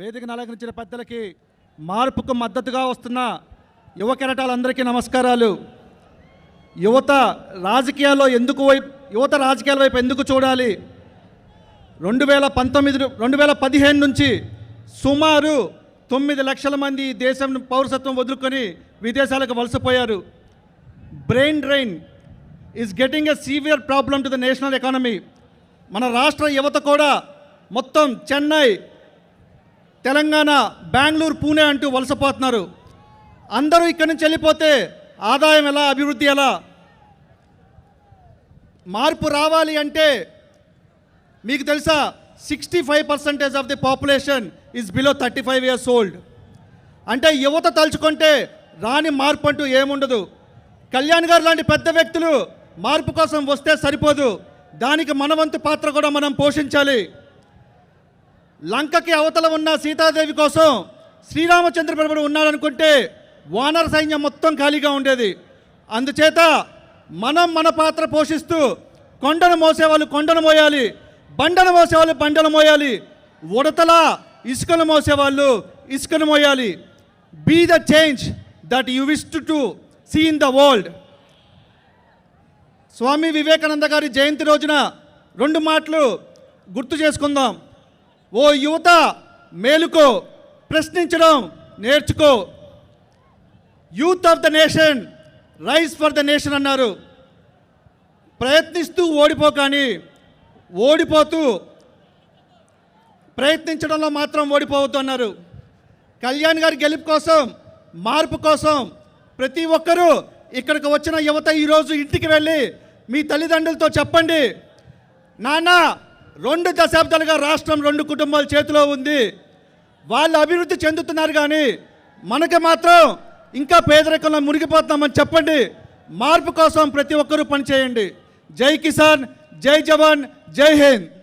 వేదికను అలంకరించిన పెద్దలకి, మార్పుకు మద్దతుగా వస్తున్న యువ కెరటాలందరికీ నమస్కారాలు. యువత రాజకీయాల వైపు ఎందుకు చూడాలి? 2015 నుంచి సుమారు 9 లక్షల మంది దేశం పౌరసత్వం వదులుకొని విదేశాలకు వలసపోయారు. Brain drain is getting a severe problem to the national economy. మన రాష్ట్ర యువత కూడా మొత్తం చెన్నై, తెలంగాణ, బెంగళూరు, పూణే అంటూ వలసపోతున్నారు. అందరూ ఇక్కడి నుంచి వెళ్ళిపోతే ఆదాయం ఎలా, అభివృద్ధి ఎలా? మార్పు రావాలి అంటే మీకు తెలుసా, 65% of the population is below 35 years old. అంటే యువత తలుచుకుంటే రాని మార్పు అంటూ ఏముండదు. కళ్యాణ్ గారు లాంటి పెద్ద వ్యక్తులు మార్పు కోసం వస్తే సరిపోదు, దానికి మనవంతు పాత్ర కూడా మనం పోషించాలి. లంకకి అవతల ఉన్న సీతాదేవి కోసం శ్రీరామచంద్ర ప్రభుడు ఉన్నాడనుకుంటే వానర సైన్యం మొత్తం ఖాళీగా ఉండేది. అందుచేత మనం మన పాత్ర పోషిస్తూ కొండను మోసేవాళ్ళు కొండను మోయాలి, బండను మోసేవాళ్ళు బండను మోయాలి, ఉడతల ఇసుకను మోసేవాళ్ళు ఇసుకను మోయాలి. Be the change that you wish to see in the world. Swami Vivekananda గారి జయంతి రోజున 2 మాటలు గుర్తు చేసుకుందాం. ఓ యువత మేలుకో, ప్రశ్నించడం నేర్చుకో. Youth of the nation, rise for the nation అన్నారు. ప్రయత్నిస్తూ ఓడిపోకాని, ఓడిపోతూ ప్రయత్నించడంలో మాత్రం ఓడిపోవద్దు అన్నారు. కళ్యాణ్ గారి గెలుపు కోసం, మార్పు కోసం ప్రతి ఒక్కరూ ఇక్కడికి వచ్చిన యువత ఈరోజు ఇంటికి వెళ్ళి మీ తల్లిదండ్రులతో చెప్పండి, నాన్న 2 దశాబ్దాలుగా రాష్ట్రం 2 కుటుంబాల చేతిలో ఉంది, వాళ్ళు అభివృద్ధి చెందుతున్నారు కానీ మనకి మాత్రం ఇంకా పేదరికంలో మునిగిపోతున్నామని చెప్పండి. మార్పు కోసం ప్రతి ఒక్కరూ పనిచేయండి. జై కిసాన్, జై జవాన్, జై హింద్.